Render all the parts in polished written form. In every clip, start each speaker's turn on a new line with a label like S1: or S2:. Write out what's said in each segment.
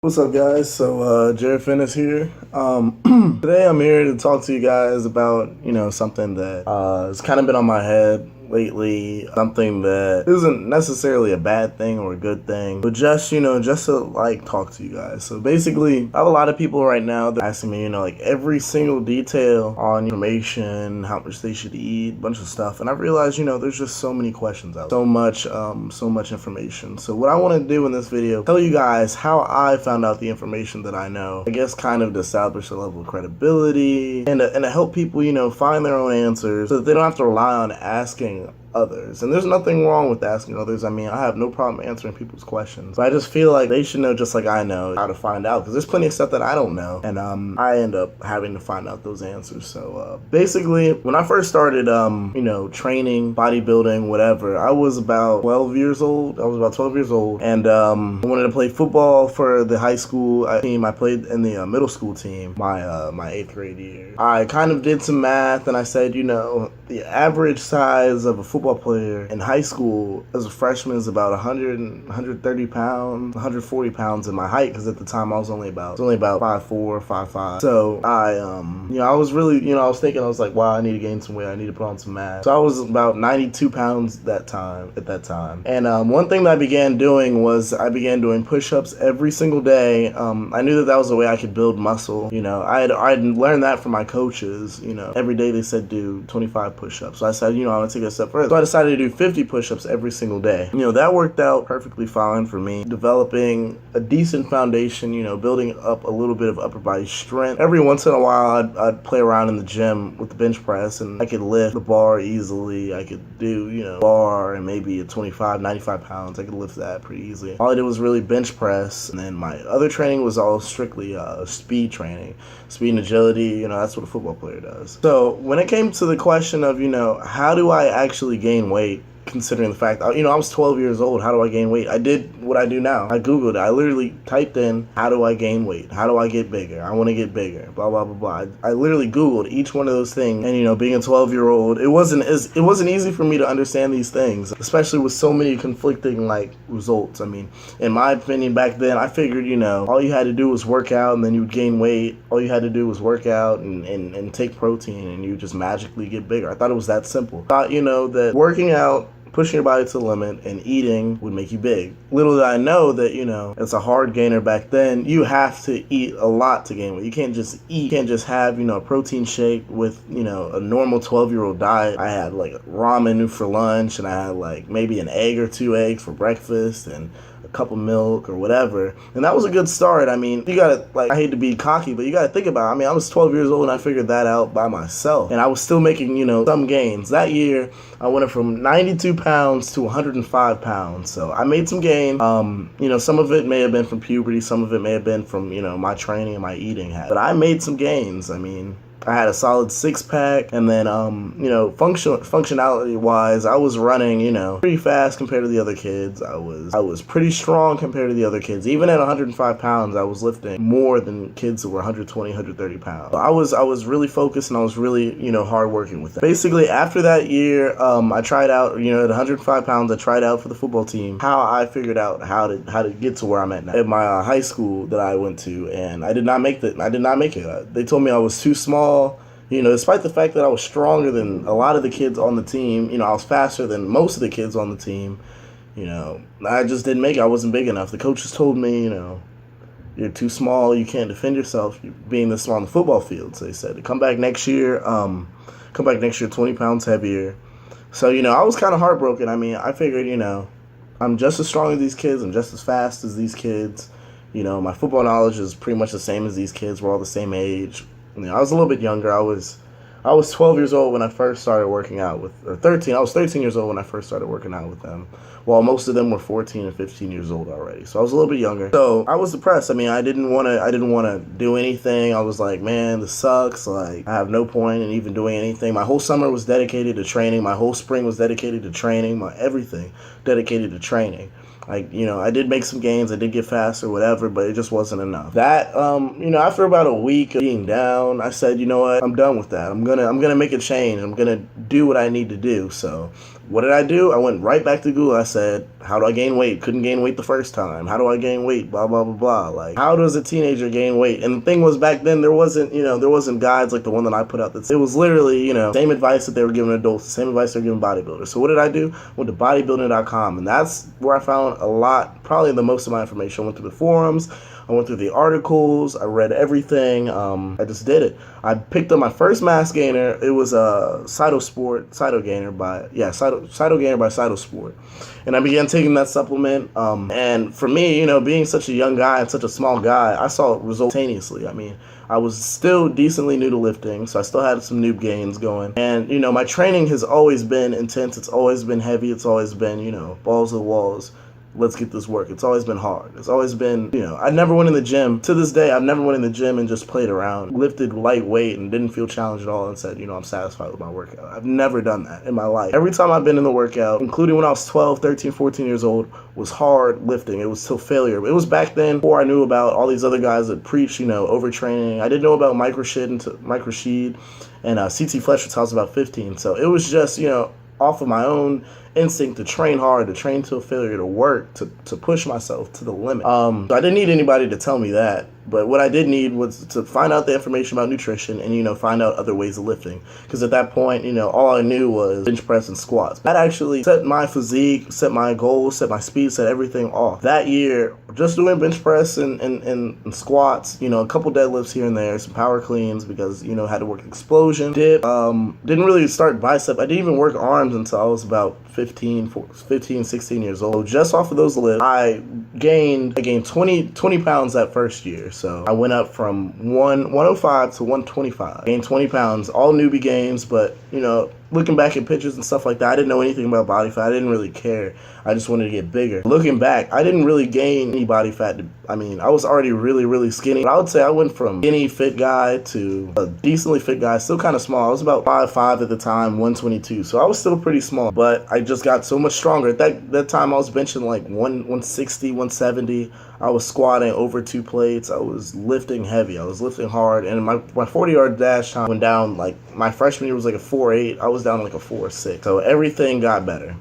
S1: What's up, guys? So, Jared Finnis here. Today I'm here to talk to you guys about, something that has kind of been on my head lately. Something that isn't necessarily a bad thing or a good thing, but just to talk to you guys. So basically, I have a lot of people right now that are asking me, every single detail on information, how much they should eat, a bunch of stuff. And I realized, there's just so many questions out there, so much information. So what I want to do in this video, tell you guys how I found out the information that I know. I guess kind of to establish a level of credibility and to help people, find their own answers so that they don't have to rely on asking others. And there's nothing wrong with asking others. I mean, I have no problem answering people's questions, but I just feel like they should know, just like I know, how to find out, because there's plenty of stuff that I don't know, and I end up having to find out those answers. So basically, when I first started training, bodybuilding, whatever, I was about 12 years old. And I wanted to play football for the high school team. I played in the middle school team my 8th grade year. I kind of did some math, and I said, the average size of a football player in high school as a freshman is about 130 pounds, 140 pounds in my height, because at the time I was only about 5'4", 5'5". So I was really, I was thinking, I was like, wow, I need to gain some weight, I need to put on some mass. So I was about 92 pounds at that time. And one thing that I began doing was I began doing push-ups every single day. I knew that was the way I could build muscle. I'd learned that from my coaches. Every day they said do 25 push-ups. So I said, I'm gonna take it a step further. So I decided to do 50 push-ups every single day. That worked out perfectly fine for me, developing a decent foundation, building up a little bit of upper body strength. Every once in a while, I'd play around in the gym with the bench press, and I could lift the bar easily. I could do, bar and maybe a 25, 95 pounds. I could lift that pretty easily. All I did was really bench press, and then my other training was all strictly speed training. Speed and agility, that's what a football player does. So when it came to the question of, how do I actually gain weight, considering the fact, I was 12 years old, how do I gain weight? I did what I do now. I Googled it. I literally typed in, how do I gain weight? How do I get bigger? I want to get bigger, blah, blah, blah, blah. I literally Googled each one of those things. And, being a 12-year-old, it wasn't easy for me to understand these things, especially with so many conflicting, results. I mean, in my opinion, back then, I figured, all you had to do was work out and then you would gain weight. All you had to do was work out and take protein and you just magically get bigger. I thought it was that simple. I thought, that working out, pushing your body to the limit, and eating would make you big. Little did I know that, it's a hard gainer back then. You have to eat a lot to gain weight. You can't just eat. You can't just have, a protein shake with, a normal 12-year-old diet. I had, ramen for lunch, and I had, maybe an egg or 2 eggs for breakfast, and a cup of milk or whatever. And that was a good start. I mean, you gotta, I hate to be cocky, but you gotta think about it. I was 12 years old and I figured that out by myself. And I was still making, some gains. That year, I went from 92 pounds to 105 pounds. So I made some gains. Some of it may have been from puberty. Some of it may have been from, my training and my eating habits. But I made some gains. I had a solid 6-pack, and then, functionality-wise, I was running, pretty fast compared to the other kids. I was pretty strong compared to the other kids. Even at 105 pounds, I was lifting more than kids who were 120, 130 pounds. I was really focused, and I was really, hard-working with it. Basically, after that year, I tried out, at 105 pounds, I tried out for the football team. How I figured out how to get to where I'm at now. At my high school that I went to, and I did not make it. They told me I was too small. Despite the fact that I was stronger than a lot of the kids on the team, I was faster than most of the kids on the team, I just didn't make it. I wasn't big enough. The coaches told me, you're too small, you can't defend yourself being this small on the football field. So they said to come back next year 20 pounds heavier. So, I was kind of heartbroken. I figured, I'm just as strong as these kids, I'm just as fast as these kids. My football knowledge is pretty much the same as these kids. We're all the same age. I was a little bit younger. I was 12 years old when I first started working out or 13. I was 13 years old when I first started working out with them, while most of them were 14 and 15 years old already. So I was a little bit younger. So I was depressed. I didn't want to do anything. I was like, man, this sucks. I have no point in even doing anything. My whole summer was dedicated to training. My whole spring was dedicated to training. My everything dedicated to training. I did make some gains, I did get faster, whatever, but it just wasn't enough. That, after about a week of being down, I said, you know what, I'm done with that. I'm gonna make a change. I'm gonna do what I need to do. So what did I do? I went right back to Google. I said, how do I gain weight? Couldn't gain weight the first time. How do I gain weight? Blah, blah, blah, blah. Like, how does a teenager gain weight? And the thing was, back then, there wasn't guides like the one that I put out. It was literally, same advice that they were giving adults, the same advice they were giving bodybuilders. So what did I do? I went to bodybuilding.com, and that's where I found probably the most of my information. I went through the forums. I went through the articles. I read everything. I just did it. I picked up my first mass gainer. It was a Cyto Gainer by Cytosport. And I began taking that supplement. And for me, being such a young guy and such a small guy, I saw results instantaneously. I mean, I was still decently new to lifting, so I still had some noob gains going. And, my training has always been intense. It's always been heavy. It's always been, balls to the walls. Let's get this work. It's always been hard. It's always been, I never went in the gym. To this day, I've never went in the gym and just played around, lifted lightweight and didn't feel challenged at all and said, I'm satisfied with my workout. I've never done that in my life. Every time I've been in the workout, including when I was 12, 13, 14 years old, was hard lifting. It was till failure. It was back then before I knew about all these other guys that preach, overtraining. I didn't know about microsheed and CT Fletcher till I was about 15. So it was just, off of my own instinct to train hard, to train till failure, to work, to push myself to the limit. So I didn't need anybody to tell me that. But what I did need was to find out the information about nutrition and, find out other ways of lifting. Because at that point, all I knew was bench press and squats. That actually set my physique, set my goals, set my speed, set everything off. That year, just doing bench press and squats, a couple deadlifts here and there, some power cleans because, had to work explosion, dip. Didn't really start bicep. I didn't even work arms until I was about 15, 16 years old. Just off of those lifts, I gained 20 pounds that first year. So I went up from 105 to 125. Gained 20 pounds, all newbie gains, but, looking back at pictures and stuff like that, I didn't know anything about body fat. I didn't really care. I just wanted to get bigger. Looking back, I didn't really gain any body fat. I was already really, really skinny. But I would say I went from skinny, fit guy to a decently fit guy, still kind of small. I was about 5'5" at the time, 122. So I was still pretty small, but I just got so much stronger. At that time, I was benching like 160, 170. I was squatting over 2 plates. I was lifting heavy. I was lifting hard. And my 40-yard dash time went down, like my freshman year was like a 4.8. I was down like a 4.6. So everything got better.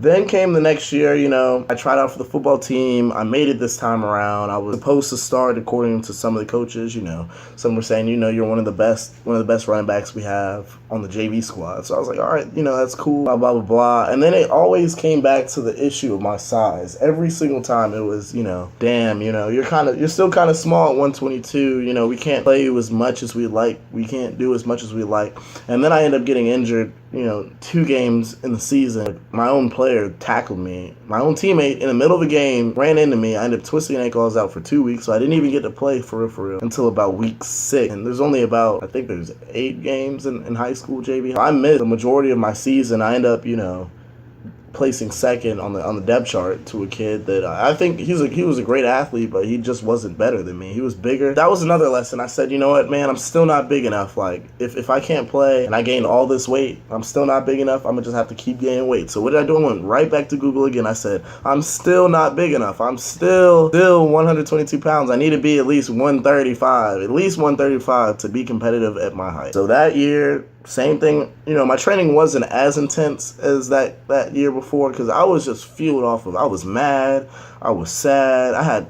S1: Then came the next year, I tried out for the football team. I made it this time around. I was supposed to start according to some of the coaches, Some were saying, you're one of the best running backs we have on the JV squad. So I was like, all right, that's cool, blah, blah, blah, blah. And then it always came back to the issue of my size. Every single time it was, damn, you're still kind of small at 122. We can't play you as much as we like. We can't do as much as we like. And then I ended up getting injured, 2 games in the season. My own player tackled me. My own teammate in the middle of a game ran into me. I ended up twisting an ankle. I was out for 2 weeks, so I didn't even get to play for real until about week 6. And there's only about, I think there's 8 games in high school JV. I missed the majority of my season. I end up, placing second on the depth chart to a kid that I think he was a great athlete, but he just wasn't better than me. He was bigger. That was another lesson. I said, you know what, man, I'm still not big enough. Like, if I can't play and I gained all this weight, I'm still not big enough. I'm gonna just have to keep gaining weight. So what did I do? I went right back to Google again. I said, I'm still not big enough. I'm still 122 pounds. I need to be at least 135 to be competitive at my height. So that year, same thing, my training wasn't as intense as that year before because I was just fueled off of, I was mad, I was sad, I had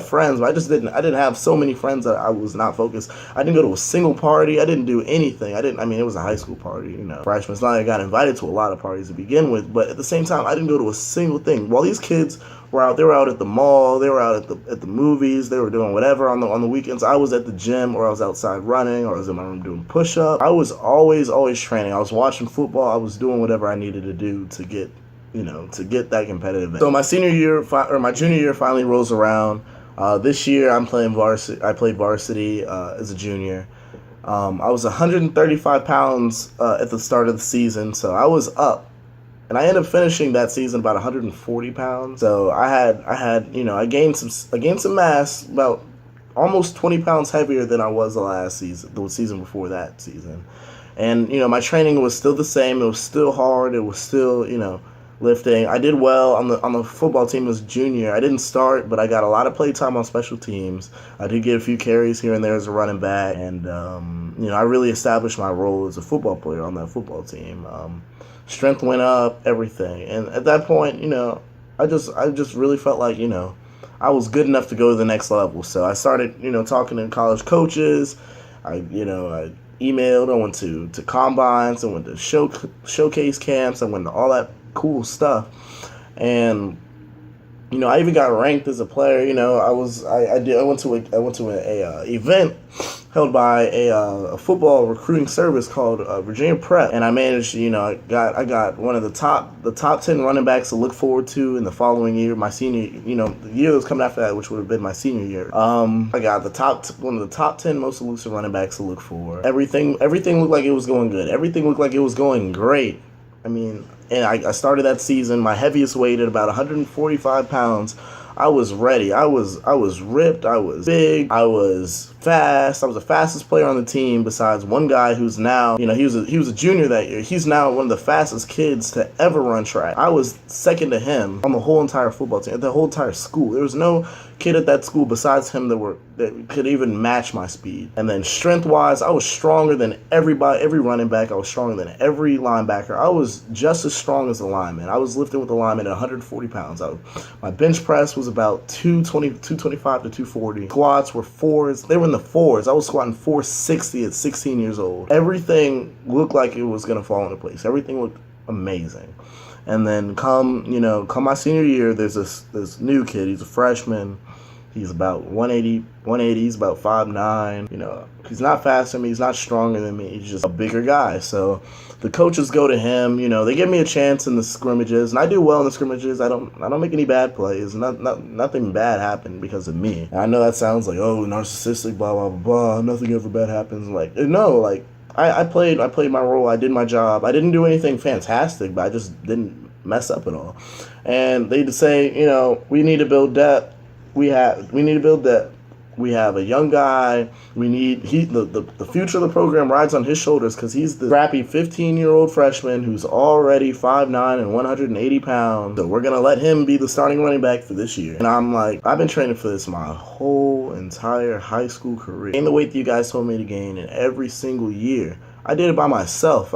S1: friends, but I didn't have so many friends that I was not focused. I didn't go to a single party, I didn't do anything, it was a high school party, freshman. It's not like I got invited to a lot of parties to begin with, but at the same time, I didn't go to a single thing. While these kids were out, they were out at the mall, they were out at the movies, they were doing whatever on the weekends. I was at the gym, or I was outside running, or I was in my room doing push-ups. I was always training. I was watching football. I was doing whatever I needed to do to get that competitive edge. So my junior year finally rolls around. This year I'm playing varsity. I played varsity as a junior. I was 135 pounds at the start of the season, so I was up. And I ended up finishing that season about 140 pounds. So I gained some mass, about almost 20 pounds heavier than I was the season before that season. And, my training was still the same. It was still hard. It was still, lifting. I did well on the football team as a junior. I didn't start, but I got a lot of play time on special teams. I did get a few carries here and there as a running back. And, I really established my role as a football player on that football team. strength went up, everything. And at that point, I just really felt like, I was good enough to go to the next level. So I started, talking to college coaches. I emailed, I went to combines, I went to showcase camps, I went to all that cool stuff. And I even got ranked as a player. I went to a event held by a football recruiting service called Virginia Prep, and I managed. I got one of the top 10 running backs to look forward to in the following year, my senior. The year that was coming after that, which would have been my senior year. I got one of the top 10 most elusive running backs to look for. Everything looked like it was going good. Everything looked like it was going great. And I started that season, my heaviest weight at about 145 pounds. I was ready. I was ripped. I was big. I was fast. I was the fastest player on the team besides one guy who's now, he was a junior that year. He's now one of the fastest kids to ever run track. I was second to him on the whole entire football team, the whole entire school. There was no kid at that school besides him that could even match my speed. And then strength-wise, I was stronger than every running back. I was stronger than every linebacker. I was just as strong as the lineman. I was lifting with the lineman at 140 pounds. My bench press was about 225 to 240. Squats were fours. They were in the fours. I was squatting 460 at 16 years old. Everything looked like it was going to fall into place. Everything looked amazing. And then come my senior year, there's this new kid. He's a freshman. He's about 180, he's about 5'9". He's not faster than me, he's not stronger than me, he's just a bigger guy. So the coaches go to him, they give me a chance in the scrimmages, and I do well in the scrimmages. I don't make any bad plays. Nothing bad happened because of me. And I know that sounds like, oh, narcissistic, blah, blah, blah, blah, nothing ever bad happens. I played my role, I did my job. I didn't do anything fantastic, but I just didn't mess up at all. And they'd say, we need to build depth. We need to build depth. We have a young guy. The future of the program rides on his shoulders because he's the crappy 15-year-old freshman who's already 5'9" and 180 pounds. So we're going to let him be the starting running back for this year. And I'm like, I've been training for this my whole entire high school career. Gain the weight that you guys told me to gain in every single year. I did it by myself.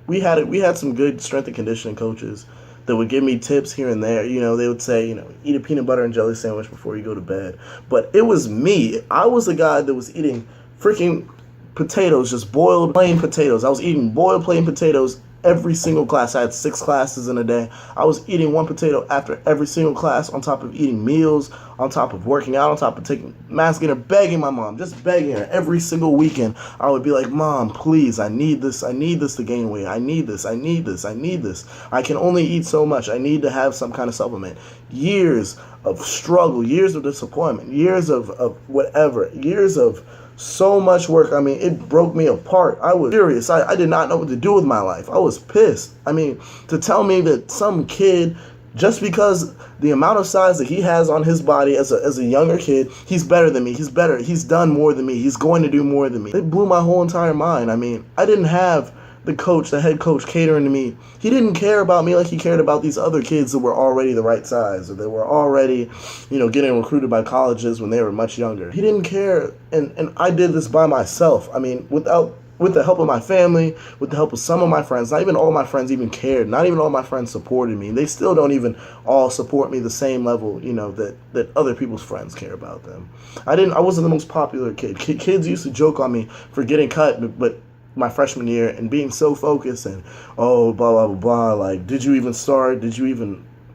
S1: We had some good strength and conditioning coaches that would give me tips here and there. They would say, eat a peanut butter and jelly sandwich before you go to bed. But it was me. I was the guy that was eating freaking potatoes, just boiled plain potatoes. I was eating boiled plain potatoes every single class. I had 6 classes in a day. I was eating 1 potato after every single class, on top of eating meals, on top of working out, on top of taking masking begging my mom, just begging her every single weekend. I would be like, Mom, please, I need this to gain weight. I need this. I can only eat so much. I need to have some kind of supplement. Years of struggle, years of disappointment, years of whatever, years of so much work. It broke me apart. I was furious. I did not know what to do with my life. I was pissed. To tell me that some kid, just because the amount of size that he has on his body as a younger kid, he's better than me. He's better. He's done more than me. He's going to do more than me. It blew my whole entire mind. I didn't have the head coach catering to me. He didn't care about me like he cared about these other kids that were already the right size, or that were already, getting recruited by colleges when they were much younger. He didn't care, and I did this by myself. With the help of my family, with the help of some of my friends. Not even all my friends even cared. Not even all my friends supported me. They still don't even all support me the same level, that other people's friends care about them. I wasn't the most popular kid. Kids used to joke on me for getting cut, but my freshman year and being so focused and blah blah blah blah, like, did you even start,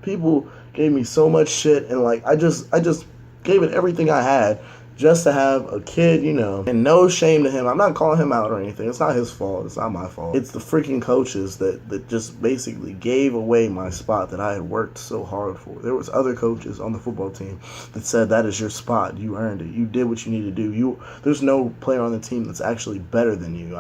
S1: people gave me so much shit, and I just gave it everything I had just to have a kid, and no shame to him. I'm not calling him out or anything. It's not his fault. It's not my fault. It's the freaking coaches that just basically gave away my spot that I had worked so hard for. There was other coaches on the football team that said, that is your spot. You earned it. You did what you need to do. There's no player on the team that's actually better than you.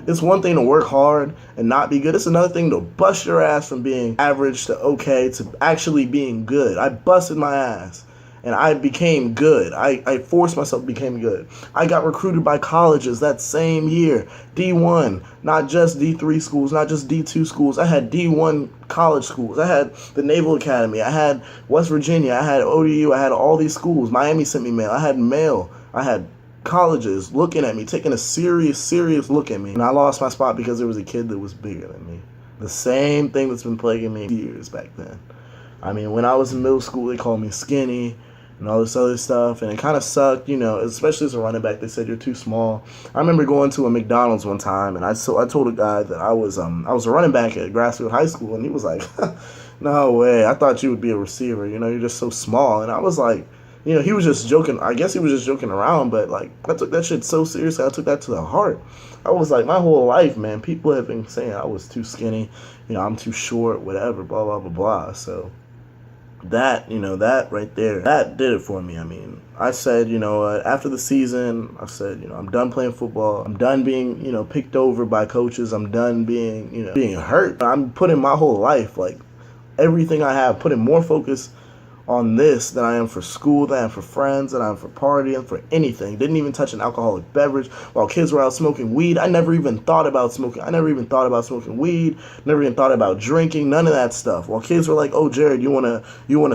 S1: It's one thing to work hard and not be good. It's another thing to bust your ass from being average to okay to actually being good. I busted my ass. And I became good. I forced myself to become good. I got recruited by colleges that same year. D1, not just D3 schools, not just D2 schools. I had D1 college schools. I had the Naval Academy. I had West Virginia. I had ODU. I had all these schools. Miami sent me mail. I had mail. I had colleges looking at me, taking a serious look at me. And I lost my spot because there was a kid that was bigger than me. The same thing that's been plaguing me years back then. I mean, when I was in middle school, they called me skinny and all this other stuff, and it kind of sucked, especially as a running back. They said you're too small. I remember going to a McDonald's one time, and I told a guy that I was a running back at Grassfield High School, and he was like, "No way! I thought you would be a receiver. You're just so small." And I was like, he was just joking. I guess he was just joking around, but like I took that shit so seriously. I took that to the heart. I was like, my whole life, man, people have been saying I was too skinny, I'm too short, whatever, blah blah blah blah. So that right there, that did it for me. I mean, I said, after the season, I said, I'm done playing football. I'm done being, picked over by coaches. I'm done being, being hurt. I'm putting my whole life, like everything I have, putting more focus on this than I am for school, than I am for friends, than I am for partying, for anything. Didn't even touch an alcoholic beverage. While kids were out smoking weed, I never even thought about smoking. I never even thought about smoking weed. Never even thought about drinking. None of that stuff. While kids were like, "Oh, Jared, you wanna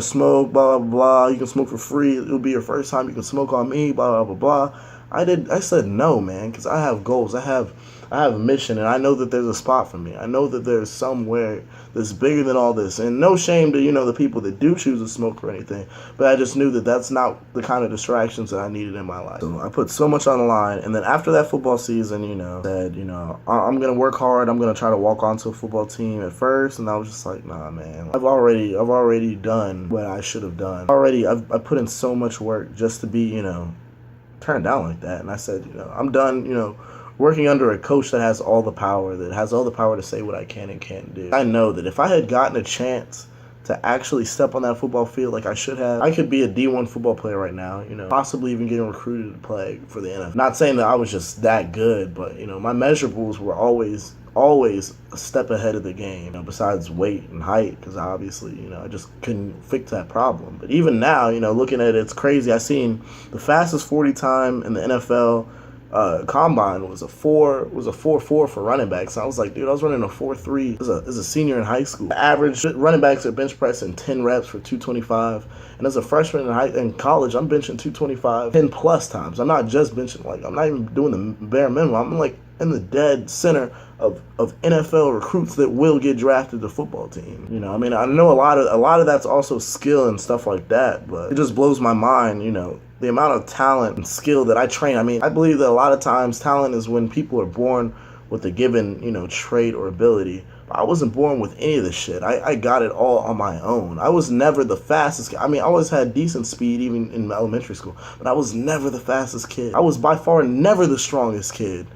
S1: smoke? Blah blah blah. You can smoke for free. It'll be your first time. You can smoke on me. Blah blah blah blah." I said no, man, because I have goals. I have a mission, and I know that there's a spot for me. I know that there's somewhere that's bigger than all this. And no shame to, the people that do choose to smoke or anything, but I just knew that that's not the kind of distractions that I needed in my life. So I put so much on the line, and then after that football season, said, I'm going to work hard. I'm going to try to walk onto a football team at first, and I was just like, nah, man. I've already done what I should have done. I've put in so much work just to be, turned down like that. And I said, I'm done, working under a coach that has all the power, to say what I can and can't do. I know that if I had gotten a chance to actually step on that football field like I should have, I could be a D1 football player right now, possibly even getting recruited to play for the NFL. Not saying that I was just that good, but, my measurables were always a step ahead of the game, besides weight and height, because obviously, I just couldn't fix that problem. But even now, looking at it, it's crazy. I seen the fastest 40 time in the NFL combine was a 4.4 for running backs. And I was like, dude, I was running a 4.3 as a senior in high school. The average running backs are bench pressing 10 reps for 225. And as a freshman in college, I'm benching 225 10 plus times. I'm not just benching, I'm not even doing the bare minimum. I'm like in the dead center of NFL recruits that will get drafted to football team. I mean, I know a lot of that's also skill and stuff like that, but it just blows my mind, the amount of talent and skill that I train. I mean, I believe that a lot of times talent is when people are born with a given, trait or ability. But I wasn't born with any of this shit. I got it all on my own. I was never the fastest kid. I mean, I always had decent speed even in elementary school, but I was never the fastest kid. I was by far never the strongest kid,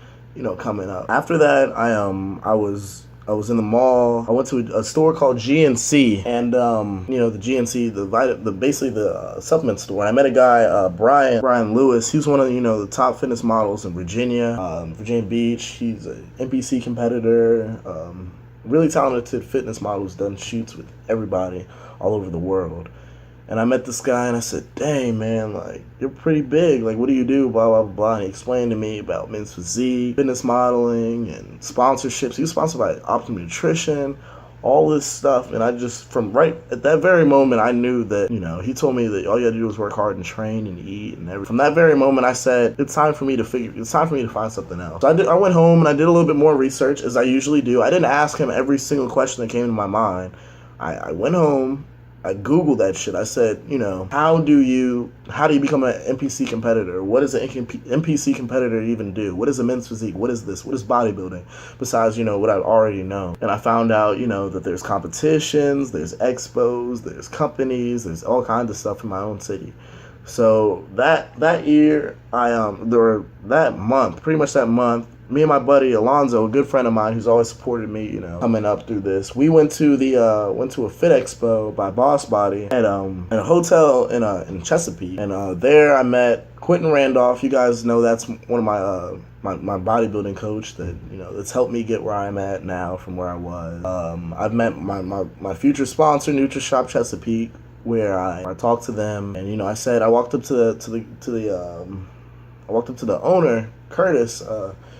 S1: coming up. After that, I was in the mall. I went to a store called GNC, and the GNC, basically the supplement store. And I met a guy, Brian Lewis. He's one of the top fitness models in Virginia Beach. He's an NPC competitor, really talented fitness model who's done shoots with everybody all over the world. And I met this guy, and I said, "Dang, man, you're pretty big. What do you do? Blah, blah, blah." And he explained to me about men's physique, fitness modeling, and sponsorships. He was sponsored by Optimum Nutrition, all this stuff. And I just, from right at that very moment, I knew that, he told me that all you had to do was work hard and train and eat and everything. From that very moment, I said, it's time for me to find something else. So I went home, and I did a little bit more research, as I usually do. I didn't ask him every single question that came to my mind. I went home. I Googled that shit. I said, how do you become an NPC competitor? What does an NPC competitor even do? What is a men's physique? What is this? What is bodybuilding? Besides, what I already know. And I found out, that there's competitions, there's expos, there's companies, there's all kinds of stuff in my own city. So that year, pretty much that month, me and my buddy Alonzo, a good friend of mine who's always supported me, coming up through this, we went to a Fit Expo by Boss Body at a hotel in Chesapeake, and there I met Quentin Randolph. You guys know that's one of my bodybuilding coach that that's helped me get where I'm at now from where I was. I've met my future sponsor, NutriShop Chesapeake, where I talked to them, and I walked up to the owner, Curtis.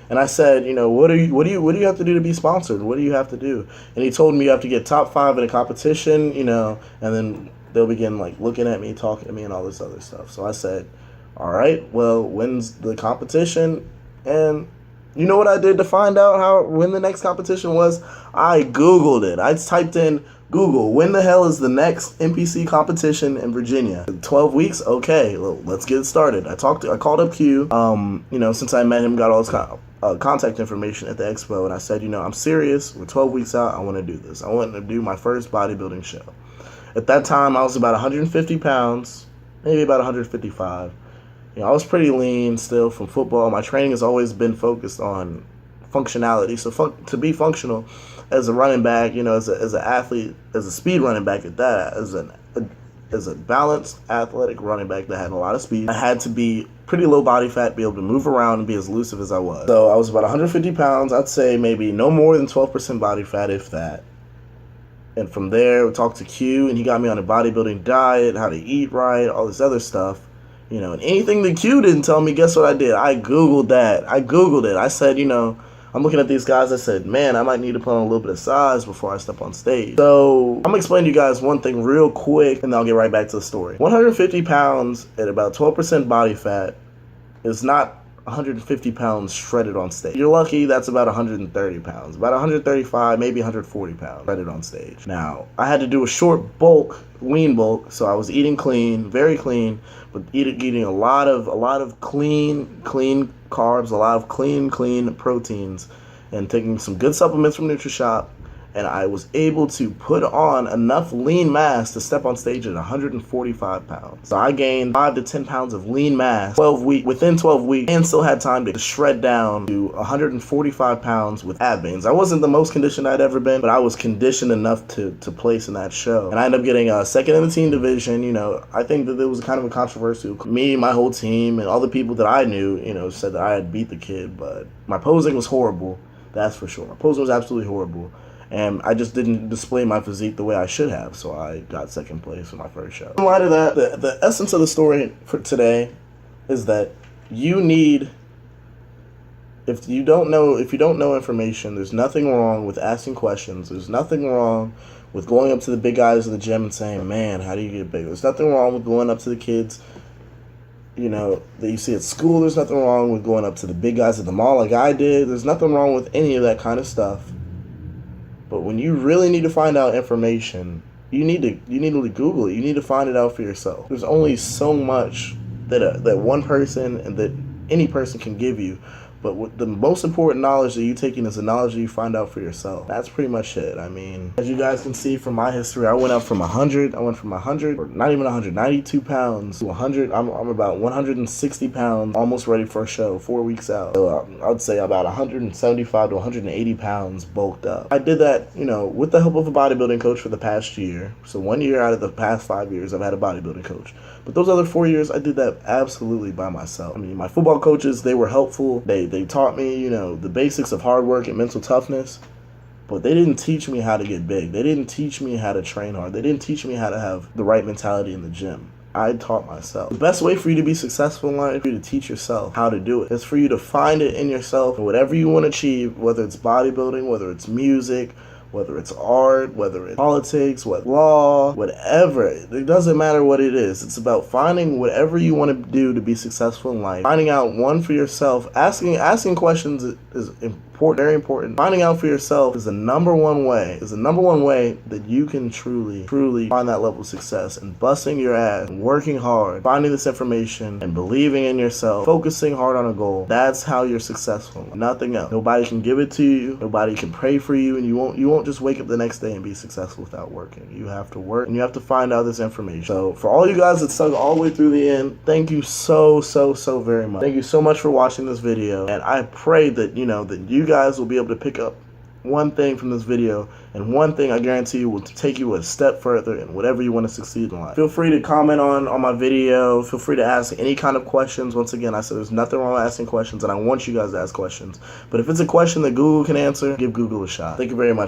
S1: And I said, what do you have to do to be sponsored? What do you have to do? And he told me you have to get top 5 in a competition, and then they'll begin looking at me, talking to me, and all this other stuff. So I said, all right, well, when's the competition? And You know what I did to find out when the next competition was? I Googled it. I typed in Google, when the hell is the next NPC competition in Virginia? 12 weeks? Okay, well, let's get started. I called up Q, since I met him, got all his contact information at the expo, and I said, I'm serious. We're 12 weeks out. I want to do this. I want to do my first bodybuilding show. At that time, I was about 150 pounds, maybe about 155. I was pretty lean still from football. My training has always been focused on functionality. So to be functional as a running back, as an athlete, as a speed running back at that, as a balanced athletic running back that had a lot of speed, I had to be pretty low body fat, be able to move around and be as elusive as I was. So I was about 150 pounds. I'd say maybe no more than 12% body fat, if that. And from there, we talked to Q, and he got me on a bodybuilding diet, how to eat right, all this other stuff. And anything that Q didn't tell me, guess what I did? I Googled that. I Googled it. I said, I'm looking at these guys. I said, man, I might need to put on a little bit of size before I step on stage. So I'm going to explain to you guys one thing real quick, and then I'll get right back to the story. 150 pounds at about 12% body fat is not 150 pounds shredded on stage. You're lucky, that's about 130 pounds. About 135, maybe 140 pounds shredded on stage. Now, I had to do a short bulk, lean bulk, so I was eating clean, very clean, but eating a lot of clean carbs, a lot of clean proteins, and taking some good supplements from NutriShop. And I was able to put on enough lean mass to step on stage at 145 pounds. So I gained 5 to 10 pounds of lean mass within 12 weeks, and still had time to shred down to 145 pounds with ab gains. I wasn't the most conditioned I'd ever been, but I was conditioned enough to place in that show. And I ended up getting second in the team division. I think that it was kind of a controversial. Me, my whole team, and all the people that I knew, said that I had beat the kid, but my posing was horrible. That's for sure. My posing was absolutely horrible. And I just didn't display my physique the way I should have, so I got second place for my first show. In light of that, the essence of the story for today is that if you don't know information, there's nothing wrong with asking questions. There's nothing wrong with going up to the big guys in the gym and saying, man, how do you get big? There's nothing wrong with going up to the kids, that you see at school. There's nothing wrong with going up to the big guys at the mall like I did. There's nothing wrong with any of that kind of stuff. But when you really need to find out information, you need to Google it. You need to find it out for yourself. There's only so much that one person and that any person can give you. But the most important knowledge that you take in is the knowledge that you find out for yourself. That's pretty much it. I mean, as you guys can see from my history, I went from 100, or not even 100, 92 pounds to 100. I'm about 160 pounds, almost ready for a show, 4 weeks out. So I would say about 175 to 180 pounds bulked up. I did that, with the help of a bodybuilding coach for the past year. So 1 year out of the past 5 years, I've had a bodybuilding coach. But those other 4 years, I did that absolutely by myself. I mean, my football coaches, they were helpful. They taught me, the basics of hard work and mental toughness. But they didn't teach me how to get big. They didn't teach me how to train hard. They didn't teach me how to have the right mentality in the gym. I taught myself. The best way for you to be successful in life is for you to teach yourself how to do it. It's for you to find it in yourself. And whatever you want to achieve, whether it's bodybuilding, whether it's music, whether it's art, whether it's politics, law, whatever. It doesn't matter what it is. It's about finding whatever you want to do to be successful in life. Finding out one for yourself. Asking questions is important, very important. Finding out for yourself is the number one way that you can truly find that level of success. And busting your ass, and working hard, finding this information, and believing in yourself, focusing hard on a goal. That's how you're successful. Nothing else. Nobody can give it to you. Nobody can pray for you, and you won't just wake up the next day and be successful without working. You have to work, and you have to find out this information. So for all you guys that stuck all the way through the end, thank you so very much. Thank you so much for watching this video, and I pray that that you guys will be able to pick up one thing from this video, and one thing I guarantee you will take you a step further in whatever you want to succeed in life. Feel free to comment on my video. Feel free to ask any kind of questions. Once again, I said there's nothing wrong with asking questions, and I want you guys to ask questions. But if it's a question that Google can answer, give Google a shot. Thank you very much.